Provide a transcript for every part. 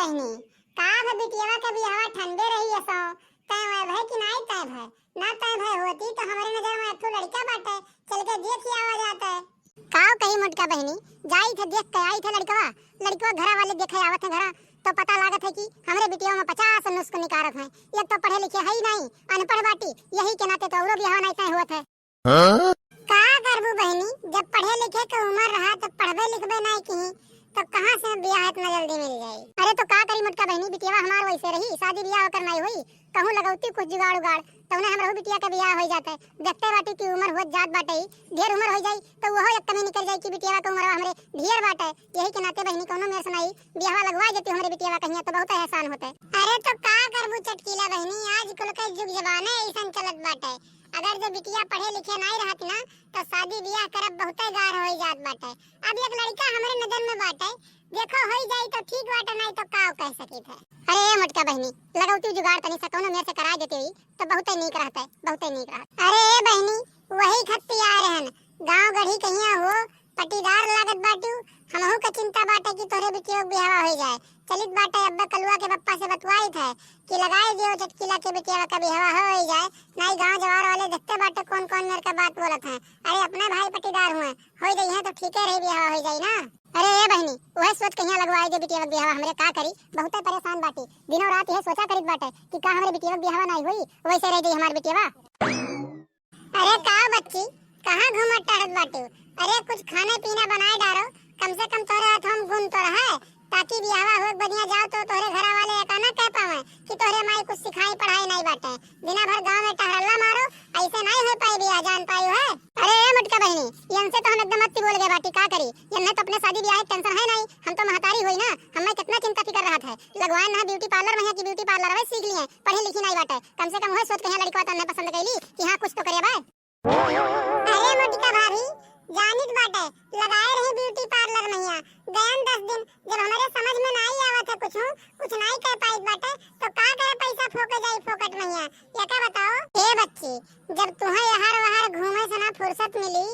बहनी का बिटियावा के बियाह ठंडे रही असो तय भय कि नहीं तय भय ना तय भय होती तो हमारे नजर में एक लड़का बाटे चल के देख ही आवा जाता है। काव कही मोटका बहनी जाई थे देख के आई थे लड़कवा घरा वाले देखे आवत है घरा तो पता लागत है कि हमरे बिटिया में 50 नुस्ख निकारत है। एक तो पढ़े लिखे है ही नहीं अनपढ़ बाटी यही के नाते तो औरो बियाह नहीं तय होत है। का करबू बहनी जब पढ़े लिखे के उम्र रहा तो पढ़बे लिखबे नहीं की तो कहां से बियाह इतना जल्दी मिल जाए। अरे तो का करी मोटका बहनी बिटिया हमार वैसे रही शादी बियाह कर नहीं हुई कहूं लगौती कुछ जुगाड़ उगाड़ तो उन्हें हमरो बिटिया का बियाह हो जाता है। देखते बाटी की उम्र हो जात बाटे ढेर उम्र हो जाई तो वो एक कमी निकल जाई कि बिटिया का उम्र हमरे ढेर बाटे यही के नाते बहनी कोनो मेरे सुनाई बियाह लगवा देती हमरे बिटिया कहिया तो बहुत एहसान होता है। अरे तो का करबू चटकीला बहनी आजकल के युग जमाना ऐसन चलत बाटे अगर जो बिटिया पढ़े लिखे नहीं रहत ना तो शादी बियाह करब बहुत गार हो जात बाटे। अब एक लड़का हमरे नजर में बाटे देखो हो जाई तो ठीक बाटे नहीं तो का कह सकी थे। अरे मोटका बहनी लगौती जुगाड़ तनी सा कोनो मेरे से करा देती तो बहुत नीक रहता बहुत नीक रहता। अरे बहनी वही खत्ती आ रहन गांव गढ़ी कहिया हो पटीदार लागत बाटू हमहू के चिंता बाटे कि तोरे बिटिया बियाह हो जाए चलित बाटे अब्बा कलुआ के पप्पा से बतवाई थे कि लगाए दियो चटकीला के बिटिया का बियाह हो जाए नहीं गांव जवार वाले देखते बाटे कौन कौन मेरे का बात बोलत है। अरे अपने भाई पटीदार हुए हो जाई है तो ठीक है रही बियाह हो जाई ना। अरे ए बहनी वह सोच कहिया लगवाए दे बिटिया का बियाह हमरे का करी बहुत परेशान बाटी दिनों रात यह सोचा करित बाटे कि का हमरे बिटिया का बियाह नहीं हुई वैसे रह गई हमार बिटिया। अरे का बच्ची कहां घूमत टहरत बाटू अरे कुछ खाने पीना बनाए डारो कम से कम तोरे हाथ हम गुण तो रहे ताकि बियाह हो बढ़िया जाओ तो तोरे घर वाले का ना कह पावे कि तोरे माई कुछ सिखाई पढ़ाई नहीं बाटे बिना भर गांव में टहरला मारो ऐसे नहीं हो पाई बियाह जान पाई है। अरे ए मुटका बहनी इनसे तो हम एकदम मत्ती बोल गए बाटी का करी ये तो अपने शादी ब्याह टेंशन है नहीं हम तो महतारी हुई ना हमें कितना चिंता फिकर रहा था लगवाए ना ब्यूटी पार्लर में है कि ब्यूटी पार्लर में सीख लिए पढ़ी लिखी नहीं बाटे कम से कम वह सोच के लड़का तो पसंद कैली कि हां कुछ तो करे भाई। अरे मुटका भाभी जानित बाटे लगाए रही ब्यूटी पार्लर मैया गयन 10 दिन जब हमारे समझ में नहीं आवत है कुछ नहीं कह पाई बाटे तो का करे पैसा फोके जाई फोकट मैया ये का बताओ। ए बच्ची जब तुम्हें हर वहर घूमे से ना फुर्सत मिली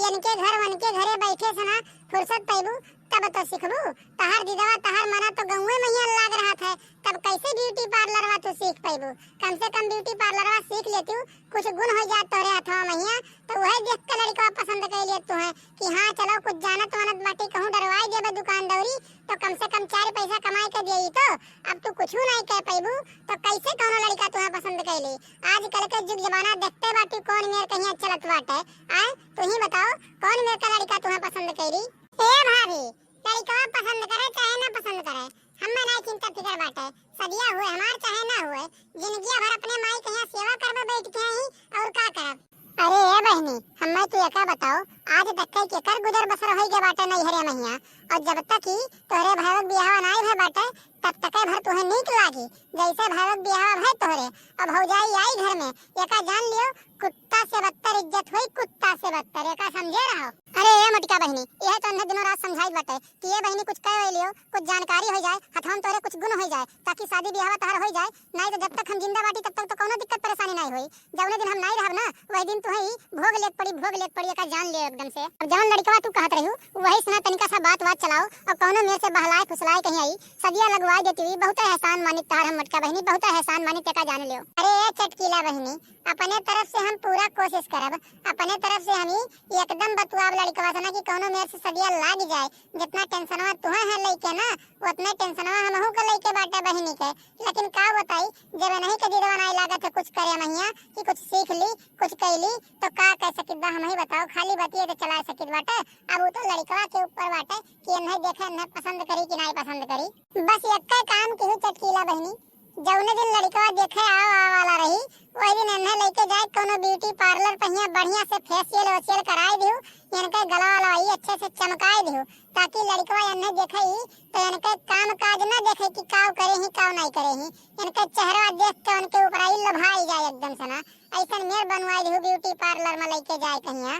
इनके घर वनके घरे बैठे से ना फुर्सत पैबू तब तो सीखबू तहर दीदवा तहर मना तो गौवे मैया लाग रहा था तब कैसे ब्यूटी पार्लर वा तू सीख पैबू कम से कम ब्यूटी पार्लर वा सीख लेती कुछ गुण हो जात तोरे हाथवा मैया तो वह देख के लड़का पसंद कर लिए तू है कि हां चलो कुछ जानत वानत बाटी कहूं डरवाई देबे दुकान दौरी तो कम से कम 4 पैसा कमाई के देई तो अब तू कुछ नहीं कह पैबू तो कैसे कोनो लड़का तुम्हें पसंद कैली। आजकल के युग जमाना देखते बाटी कौन मेर कहिया चलत बाटे आ तू ही बताओ कौन मेर का लड़का तुम्हें पसंद कैली। ए भाभी लड़का पसंद करे चाहे ना पसंद करे हमें नहीं चिंता फिकर बाटे सदिया हुए हमार चाहे ना हुए जिंदगी भर अपने माई कहिया सेवा करबे बैठ के ही और का करब। अरे ए बहनी हमें तू एका बताओ आज तक के कर गुजर बसर होई के बाटे नहीं हरे मैया और जब तक ही तोरे भाई बियाह नहीं भे बाटे तब तक भर तुहे नीक लागी जैसे भाई बियाह है तोरे अब हो जाई आई घर में एका जान लियो कुत्ता से बदतर इज्जत हुई कुत्ता से बदतर एका समझे रहो। अरे ए मटका बहनी यह तो दिनों रात समझाई बाटे कि ये बहनी कुछ कह लियो कुछ जानकारी हो जाए हथवन तोरे कुछ गुण हो जाए ताकि शादी बियाह तहर हो जाए नहीं तो जब तक हम जिंदा बाटी तब तक तो कोनो दिक्कत परेशानी नहीं हुई जौने दिन हम नहीं रहब ना वही दिन तुहे भोग लेक पड़ी एका जान लियो एकदम से। अब जवन लड़का तू कहत रहू वही सुना तनिका सा बात चलाओ और कोनो मेरे से बहलाए फुसलाए कहीं आई सदिया लगवाई देती हुई बहुत एहसान मानित तार हम मटका बहनी बहुत एहसान मानित एका जान लियो। अरे ए चटकीला बहनी अपने तरफ से हम पूरा कोशिश करब अपने तरफ से हम एकदम बतुआब लड़कवा से ना कि कोनो मेरे से सदिया लाग जाए जितना टेंशनवा तुहे है लइके ना उतने टेंशनवा हमहू के लइके बाटे बहनी के लेकिन का बताई जब नहीं के दीदवा नहीं लागत है कुछ करे मैया कि कुछ सीख ली कुछ कैली तो का कह सकित बा हम ही बताओ खाली बतिए तो चला सकित बाटे। अब वो तो लड़कवा के ऊपर बाटे कि नहीं देखे नहीं पसंद करी कि नहीं पसंद करी बस एक काम की चटकीला बहनी जौने दिन लड़का देखे आवा वाला रही वही दिन इन्हें लेके जाए कोनो ब्यूटी पार्लर पहिया बढ़िया से फेशियल वेशियल कराई दियो इनके गला वाला ही अच्छे से चमकाई दियो ताकि लड़का इन्हें देखे ही तो इनके काम काज ना देखे कि काव करे ही काव नहीं करे ही इनके चेहरा देख के उनके ऊपर ही लभाई जाए एकदम से ना ऐसा मेर बनवाई दियो ब्यूटी पार्लर में लेके जाए कहिया।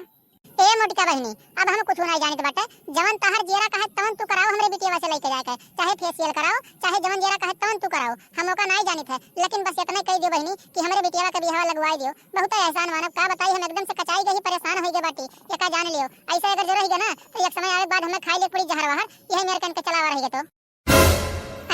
ए मुटका बहनी अब हम कुछ नहीं जानित बाटे जवन तहर जेरा कहे तवन तू कराओ हमरे बिटिया से लेके जाके चाहे फेशियल कराओ चाहे जवन जेरा कहे तवन तू कराओ हम ओका नहीं जानित है लेकिन बस इतना कह दियो बहनी कि हमरे बिटिया का बियाह लगवाई दियो बहुत एहसान मानब का बताई हम एकदम से कचाई गई परेशान हो गए बाटी एका जान लियो ऐसा अगर जरूर रही ना तो एक समय आवे बाद हमें खाई ले पड़ी जहर वहर यही मेरे कन के चलावा रही तो।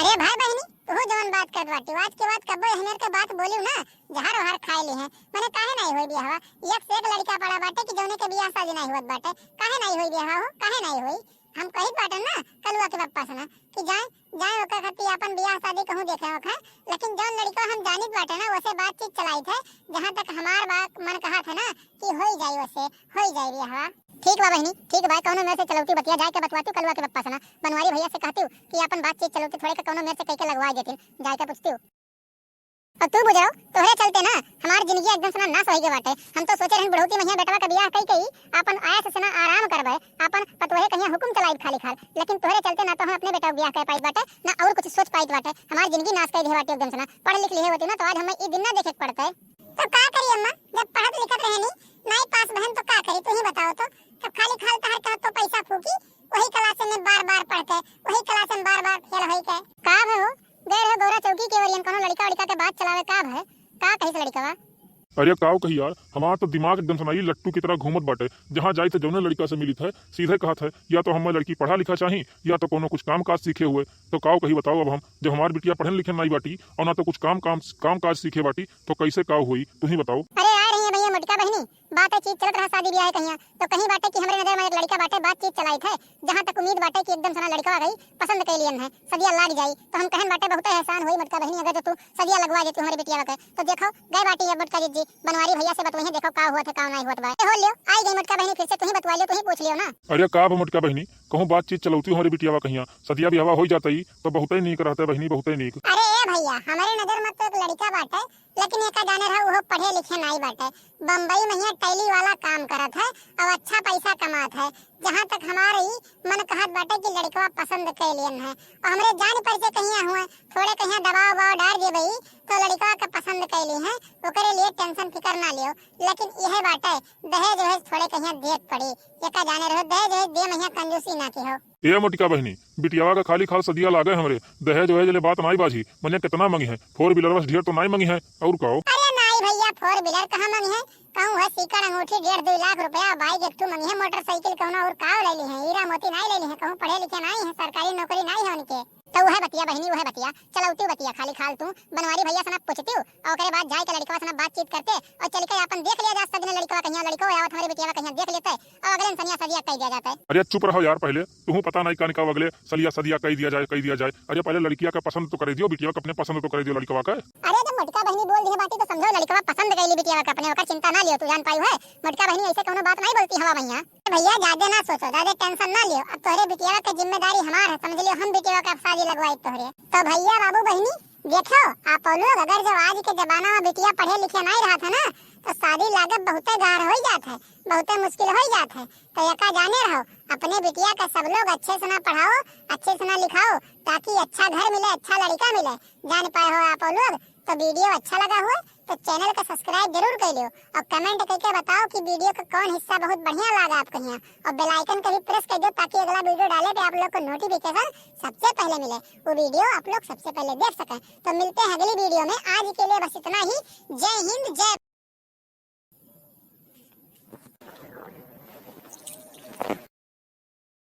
अरे अरे भाई बहनी तू जवन बात कर बाटी आज के बाद कब्बो हमेर के बात बोलियो ना जहर ओहर खाए ली है माने काहे नहीं होई बियाह एक से एक लड़का पड़ा बाटे कि जौने के बियाह शादी नहीं होत बाटे काहे नहीं होई बियाह हो काहे नहीं होई हम कही बाटे ना कलुआ के पप्पा से ना कि जाए जाए ओकर खातिर अपन बियाह शादी कहूं देखे ओखा लेकिन जौन लड़का हम जानित बाटे ना वैसे बातचीत चलाई थे जहां तक हमार बात मन कहा था ना कि होई जाई वैसे होई जाई बियाह ठीक बा बहनी ठीक बा कौनो मेरे से चलौती बतिया जाए के बतवाती कलुआ के पप्पा से ना बनवारी भैया से कहती कि अपन बातचीत चलौती थोड़े के कौनो मेरे से कह के लगवा देती जाए के पूछती और तू बुझाओ तोहरे चलते ना हमार जिंदगी एकदम से नाश होई के बाटे हम तो सोचे रहन बुढ़ौती महिया बेटवा का बियाह कई कई अपन आया से ना आराम करबे अपन पतोहे कहिया हुकुम चलाई खाली खाल लेकिन तोहरे चलते ना तो हम अपने बेटा का बियाह कर पाई बाटे ना और कुछ सोच पाई बाटे हमार जिंदगी नाश कर दे बाटे एकदम से ना पढ़ लिख लिए होती ना तो आज हमें ई दिन ना देखे पड़ते तो का करी अम्मा जब पढ़त लिखत रहनी नहीं पास बहन तो का करी तू ही बताओ तो कब खाली खाल तहर का तो पैसा फूकी वही क्लास में बार-बार पढ़ते वही क्लास में बार-बार फेल होई के का हो गए हो गौरा चौकी के वरियन कोनो लड़का लड़का के बात चलावे का है का कहिस लड़का बा अरे काव कही यार हमारा तो दिमाग एकदम सुनाई लट्टू की तरह घूमत बाटे जहाँ जाए थे जौने लड़का से मिली थे सीधे कहा था या तो हमें लड़की पढ़ा लिखा चाहिए या तो कोनो कुछ काम काज सीखे हुए तो काव कही बताओ अब हम जब हमारी बिटिया पढ़े लिखे नहीं बाटी और ना तो कुछ काम काज सीखे बाटी तो कैसे काव हुई तू ही बताओ। अरे आ रही है भैया मोटका बहनी बात चीज चलत रहा शादी ब्याह कहिया तो कहीं बाटे कि हमरे नजर में एक लड़का बाटे बातचीत चलाई थे जहां तक उम्मीद बाटे कि एकदम सना लड़का आ गई पसंद कर लियन है सदिया लाग जाई तो हम कहन बाटे बहुत एहसान होई मोटका बहनी अगर तू सदिया लगवा दे हमारी बिटिया के तो देखो गए बाटी है मोटका जी बनवारी भैया से बतवही देखो का हुआ था का नहीं हुआ बा हो लियो आई गई मोटका बहनी फिर से तू ही बतवा लियो तू ही पूछ लियो ना। अरे का मोटका बहनी कहूँ बातचीत चलौती हमारी बिटिया कहिया सदिया ब्याह हो जाता ही तो बहुत ही नीक रहता बहनी बहुत ही नीक। अरे ए भैया हमारे नजर में तो एक लड़का बाटे लेकिन एक जाने रहा वो पढ़े लिखे नहीं बाटे बम्बई में ही टैली वाला काम करत है और अच्छा पैसा कमात है जहाँ तक हमारी मन कहत बाटे कि लड़का पसंद कर लियन है और हमरे जान पर से कहिया हुए थोड़े कहिया दबाव डाल दे भाई तो लड़का का पसंद कर ली है ओकरे लिए टेंशन फिकर ना लियो लेकिन यह बाटे दहेज वहेज थोड़े कहिया देत पड़ी एक जाने रहो दहेज वहेज दे महिया कंजूसी ना की हो। ये मोटिका बहनी बिटियावा का खाली खाल सदिया लागे हमरे दहेज वहेज ले बात नहीं बाजी मने कितना मंगी है 4 व्हीलर बस ढेर तो नहीं मंगी है और कहो। अरे नहीं भैया 4 व्हीलर कहाँ मंगी है कहूँ है सीकर अंगूठी 1.5-2 लाख रुपया बाइक एक मंगी है मोटरसाइकिल कहूँ और का ले ली है हीरा मोती नहीं ले ली है कहूँ पढ़े लिखे नहीं है सरकारी नौकरी नहीं है उनके तो वह बतिया बहनी वह बतिया चलौती बतिया खाली खाल तू बनवारी भैया से ना पूछती हूँ और ओकरे बाद जाए के लड़का से ना बातचीत करते और चल के अपन देख लिया जा सजने लड़का कहिया लड़को आवत हमारे बिटिया कहिया देख लेते और अगले सनिया सदिया कह दिया जाता है। अरे चुप रहो यार पहले तू पता नहीं का निकाल अगले सलिया सदिया कह दिया जाए अरे पहले लड़किया का पसंद तो कर दियो बिटिया का अपने पसंद तो कर दियो लड़का का। अरे जब मोटका बहनी बोल दी बात तो समझो लड़का पसंद कर ली बिटिया का अपने ओकर चिंता ना लियो तू जान पाई है मोटका बहनी ऐसे कोनो बात नहीं बोलती हवा भैया भैया ज्यादा ना सोचो ज्यादा टेंशन ना लियो अब तोहरे बिटिया का जिम्मेदारी हमार है समझ लियो हम बिटिया का शादी लगवाई तोहरे तो भैया बाबू बहनी देखो आप लोग अगर जब आज के जमाना में बिटिया पढ़े लिखे नहीं रहा था ना तो शादी लागत बहुत गाढ़ हो जात है बहुत मुश्किल हो जात है तो यका जाने रहो अपने बिटिया का सब लोग अच्छे से ना पढ़ाओ अच्छे से ना लिखाओ ताकि अच्छा घर मिले अच्छा लड़का मिले जान पाए हो आप लोग। तो वीडियो अच्छा लगा हुआ तो चैनल का सब्सक्राइब जरूर कर लियो और कमेंट करके बताओ कि वीडियो का कौन हिस्सा बहुत बढ़िया लगा आपको यहाँ और बेल आइकन का भी प्रेस कर दो ताकि अगला वीडियो डाले पे आप लोग को नोटिफिकेशन सबसे पहले मिले वो वीडियो आप लोग सबसे पहले देख सकें। तो मिलते हैं अगली वीडियो में आज के लिए बस इतना ही। जय हिंद जय